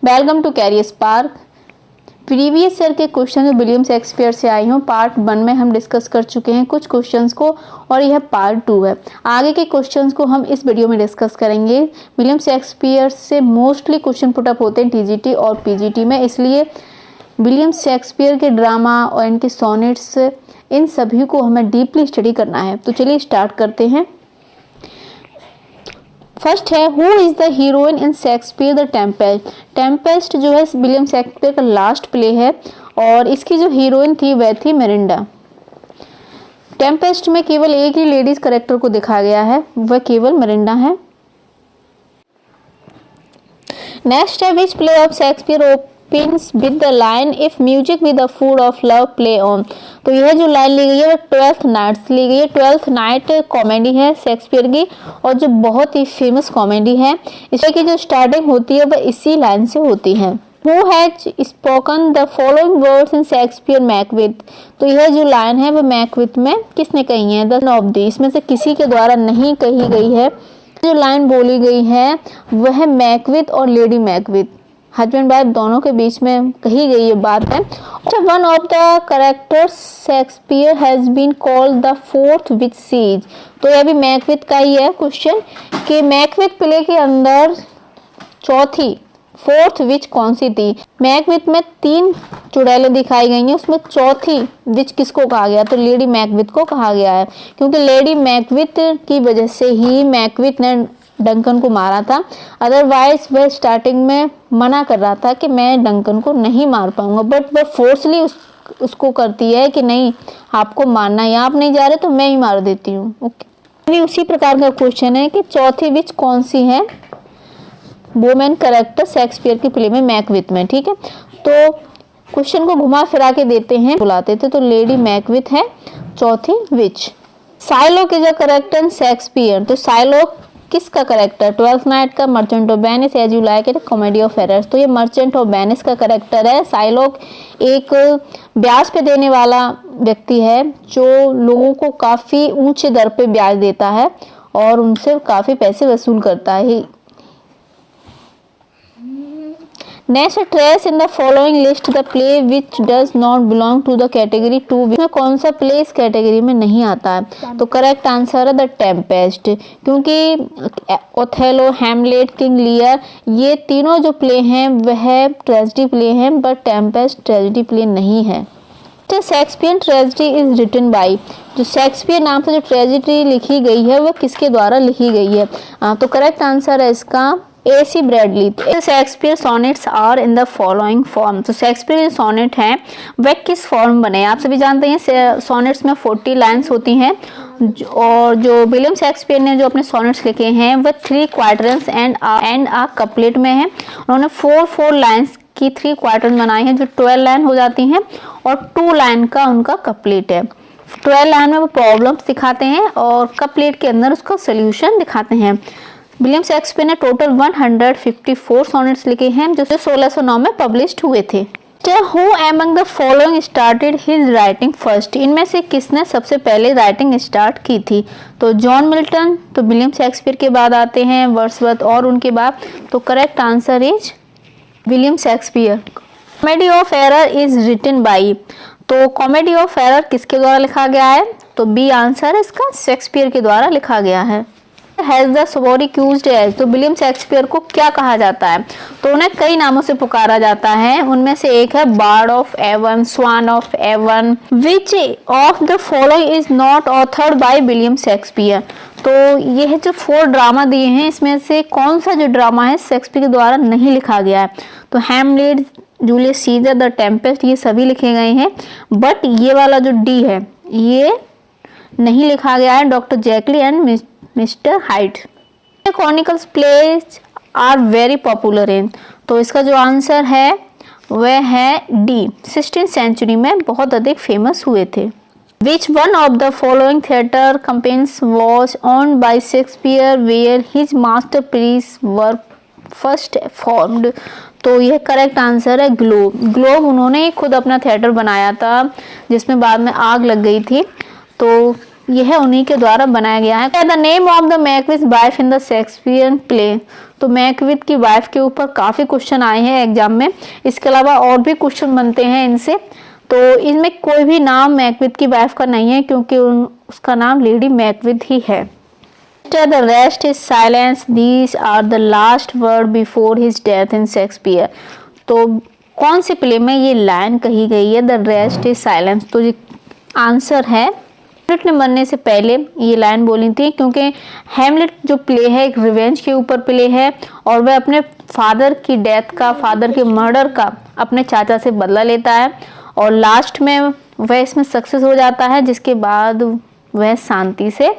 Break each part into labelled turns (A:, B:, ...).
A: Welcome to career spark. Previous year के question जो William Shakespeare से आई हूँ, पार्ट 1 में हम डिस्कस कर चुके हैं कुछ क्वेश्चंस को और यह पार्ट 2 है। आगे के क्वेश्चंस को हम इस वीडियो में डिस्कस करेंगे। विलियम शेक्सपियर से मोस्टली क्वेश्चन पुटअप होते हैं टीजीटी और पीजीटी में, इसलिए विलियम शेक्सपियर के ड्रामा और इनके सोनेट्स, इन सभी को हमें डीपली स्टडी करना है। तो चलिए स्टार्ट करते हैं। फर्स्ट है, who is the heroine in Shakespeare the Tempest. Tempest जो है विलियम शेक्सपियर का लास्ट प्ले है और इसकी जो हीरोइन थी वह थी मिरिंडा। टेम्पेस्ट में केवल एक ही लेडीज कैरेक्टर को दिखाया गया है, वह केवल मिरिंडा है। नेक्स्ट है, which play of Shakespeare opens with the line if music with the food of love play on. तो यह जो लाइन ली गई है वह 12th नाइट से ली गई है। 12th नाइट कॉमेडी है शेक्सपियर की और जो बहुत ही फेमस कॉमेडी है। इसकी जो स्टार्टिंग होती है वह इसी लाइन से होती है। Who has spoken the following words in Shakespeare Macbeth। तो यह जो लाइन है वह मैकविथ में किसने कही है? द ऑफ दी, इसमें से किसी के द्वारा नहीं कही गई है। जो लाइन बोली गई है वह मैकविथ और लेडी मैकविथ, हस्बैंड वाइफ दोनों के बीच में कही गई ये बात है। One of the characters Shakespeare has been called the fourth witch sees. तो यह भी मैकविथ का ही है क्वेश्चन कि मैकविथ प्ले के अंदर चौथी फोर्थ विच कौन सी थी। मैकविथ में 3 चुड़ैलें दिखाई गई हैं, उसमें चौथी विच किसको कहा गया? तो लेडी मैकविथ को कहा गया है, क्योंकि लेडी मैकविथ की वजह से ही मैकविथ ने डंकन को मारा था। अदरवाइज वह स्टार्टिंग में मना कर रहा था कि मैं डंकन को नहीं मार पाऊंगा, बट वह फोर्सली उसको करती है कि नहीं आपको मारना है, आप नहीं जा रहे तो मैं ही मार देती हूँ। ओके, उसी प्रकार का क्वेश्चन है कि चौथी विच कौन सी है वुमेन कैरेक्टर शेक्सपियर की प्ले में मैकविथ में। ठीक है, तो क्वेश्चन को घुमा फिरा के देते हैं, बुलाते थे। तो लेडी मैकविथ है चौथी witch. Shylock is a character in Shakespeare. तो साइलोक किसका करेक्टर? 12th नाइट का, merchant of Venice, as you like it, comedy of errors. तो ये मर्चेंट ऑफ वेनिस का करेक्टर है। साइलोक एक ब्याज पे देने वाला व्यक्ति है जो लोगों को काफी ऊंचे दर पे ब्याज देता है और उनसे काफी पैसे वसूल करता है। Next, trace in the following list the play which does not belong to the category 2। इसमें कौन सा प्ले इस कैटेगरी में नहीं आता है? तो करेक्ट आंसर है द टेम्पेस्ट, क्योंकि ओथेलो, हैमलेट, किंग लियर ये तीनों जो प्ले हैं वह ट्रेजेडी प्ले हैं, बट टेम्पेस्ट ट्रेजेडी प्ले नहीं है। Shakespeare tragedy is written by. जो शेक्सपियर नाम से जो ट्रेजेडी लिखी गई है वह किसके द्वारा लिखी गई है? तो करेक्ट आंसर है इसका AC Bradley. Shakespeare sonnets are in the following form. तो शेक्सपियर जो सोनेट हैं वह किस फॉर्म बने? आप सभी जानते हैं सोनेट्स में 40 लाइन्स होती हैं और जो विलियम शेक्सपियर ने जो अपने सोनेट्स लिखे हैं वह 3 क्वार्टरंस एंड आ कपलेट में है। उन्होंने 4 लाइन्स की 3 क्वार्टरंस बनाई हैं जो 12 लाइन हो जाती हैं और 2 लाइन का उनका कपलेट है। 12 लाइन में वो प्रॉब्लम्स दिखाते हैं और कपलेट के अंदर उसका सोल्यूशन दिखाते हैं। विलियम शेक्सपियर ने टोटल 154 सोनेट्स लिखे हैं जो 1609 में पब्लिश्ड हुए थे। Who among the following started his writing first. इनमें से किसने सबसे पहले राइटिंग स्टार्ट की थी? तो जॉन मिल्टन, तो विलियम शेक्सपियर के बाद आते हैं वर्ड्सवर्थ और उनके बाद। तो correct answer is William Shakespeare. Comedy of error is written by. तो कॉमेडी ऑफ एरर किसके द्वारा लिखा गया है? तो बी आंसर है इसका, शेक्सपियर के द्वारा लिखा गया है। हैज द सबोरी एक्यूज्ड एज। तो विलियम शेक्सपियर को क्या कहा जाता है? तो उन्हें कई नामों से पुकारा जाता है, उनमें से एक है bard of Avon, swan of Avon. Which of the following is not authored by William Shakespeare. तो यह जो 4 ड्रामा दिए हैं इसमें से कौन सा जो ड्रामा है शेक्सपियर के द्वारा नहीं लिखा गया है? तो Hamlet, Julius Caesar, the Tempest ये सभी लिखे गए हैं, बट ये वाला जो डी है ये नहीं लिखा गया है, doctor Jekyll and mister Hyde. Chronicles plays are very popular in. तो इसका जो आंसर है वह है डी, 16th सेंचुरी में बहुत अधिक फेमस हुए थे। Which one of the following theatre companies was owned by Shakespeare where his masterpiece were first formed. तो यह करेक्ट आंसर है ग्लोब। उन्होंने खुद अपना थिएटर बनाया था जिसमें बाद में आग लग गई थी। तो यह उन्हीं के द्वारा बनाया गया है। The name of the Macbeth wife in the Shakespearean play. तो मैकबेथ की वाइफ के ऊपर काफी क्वेश्चन आए हैं एग्जाम में, इसके अलावा और भी क्वेश्चन बनते हैं इनसे। तो इसमें कोई भी नाम मैकबेथ की वाइफ का नहीं है क्योंकि उसका नाम लेडी मैकबेथ ही है। The rest is silence. These are the last word before his death in Shakespeare. तो कौन से प्ले में ये लाइन कही गई है, द रेस्ट इज साइलेंस? तो ये आंसर है हेमलेट ने मरने से पहले ये लाइन बोली थी, क्योंकि हेमलेट जो प्ले है एक रिवेंज के ऊपर प्ले है और वह अपने फादर की डेथ का, फादर के मर्डर का अपने चाचा से बदला लेता है और लास्ट में वह इसमें सक्सेस हो जाता है, जिसके बाद वह शांति से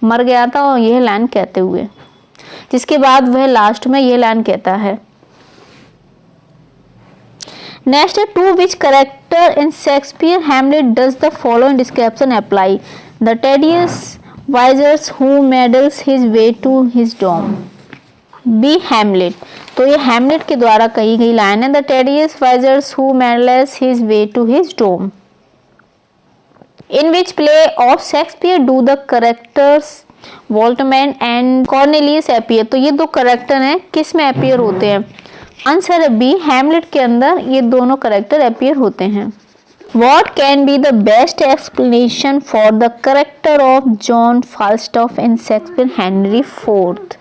A: मर गया था और यह लाइन कहते हुए, जिसके बाद वह लास्ट में यह लाइन कहता है। Next, to which character in Shakespeare Hamlet does the following description apply? The tedious wisers who meddles his way to his doom. B Hamlet. तो ये हैमलेट के द्वारा कही गई लाइन है, the tedious wisers who meddles his way to his doom. In which play of Shakespeare do the characters Voltaman and Cornelius appear? तो ये दो करेक्टर हैं, किस में अपीयर होते हैं? आंसर है बी, हैमलेट के अंदर ये दोनों करेक्टर अपीयर होते हैं। What can be the best explanation for the character of John Falstaff in Shakespeare Henry IV?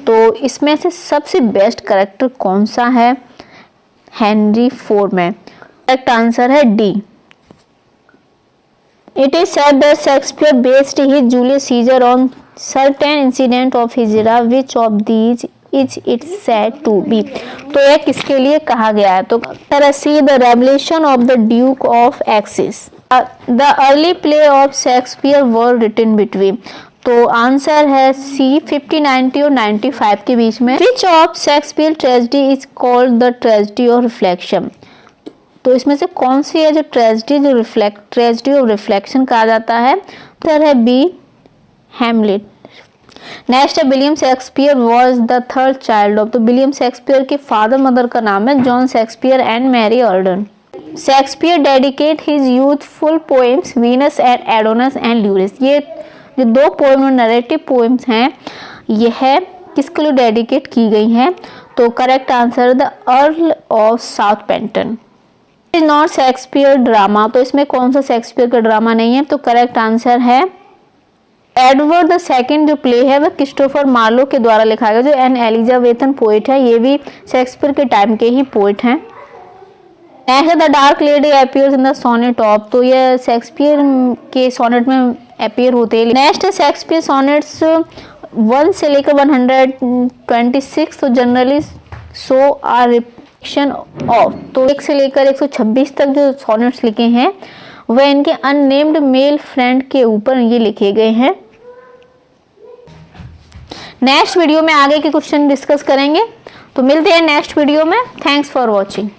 A: तो इसमें से सबसे बेस्ट करेक्टर कौन सा है हेनरी IV में? करेक्ट आंसर है D. It is said that Shakespeare based his Julius Caesar on certain incident of his era. Which of these is it said to be? तो यह किसके लिए कहा गया है? तो see the revelation of the Duke of Essex. The early play of Shakespeare were written between. तो answer है सी, 50-90 और 95 के बीच में। Which of Shakespeare tragedy is called the tragedy of reflection? तो इसमें से कौन सी है जो ट्रेजेडी ऑफ रिफ्लेक्शन कहा जाता है? तो है बी, हैमलेट। नेक्स्ट है, William Shakespeare was the third child of. तो विलियम शेक्सपियर के फादर मदर का नाम है John Shakespeare and Mary Arden. Shakespeare dedicate his youthful poems Venus and Adonis and Lucrece. ये जो दो पोएम और नरेटिव पोएम्स हैं यह किसके लिए डेडिकेट की गई हैं? तो correct answer the earl of Southampton. Is not Shakespeare drama. तो इसमें कौन सा शेक्सपियर का ड्रामा नहीं है? तो करेक्ट आंसर है एडवर्ड द सेकंड। जो प्ले है वह क्रिस्टोफर मार्लो के द्वारा लिखा गया, जो एन एलिजाबेथन पोइट है, ये भी शेक्सपियर के टाइम के ही पोइट हैं। Next the dark lady appears in the sonnet of. तो ये शेक्सपियर के सोनेट में अपीयर होते हैं। नेक्स्ट शेक्सपियर सोनेट्स 1 से लेकर 126 तो जनरली सो आर ऑफ। तो 1 से लेकर 126 तक जो सोनेट्स लिखे हैं वह इनके अननेम्ड मेल फ्रेंड के ऊपर ये लिखे गए हैं। नेक्स्ट वीडियो में आगे के क्वेश्चन डिस्कस करेंगे, तो मिलते हैं नेक्स्ट वीडियो में। Thanks for watching.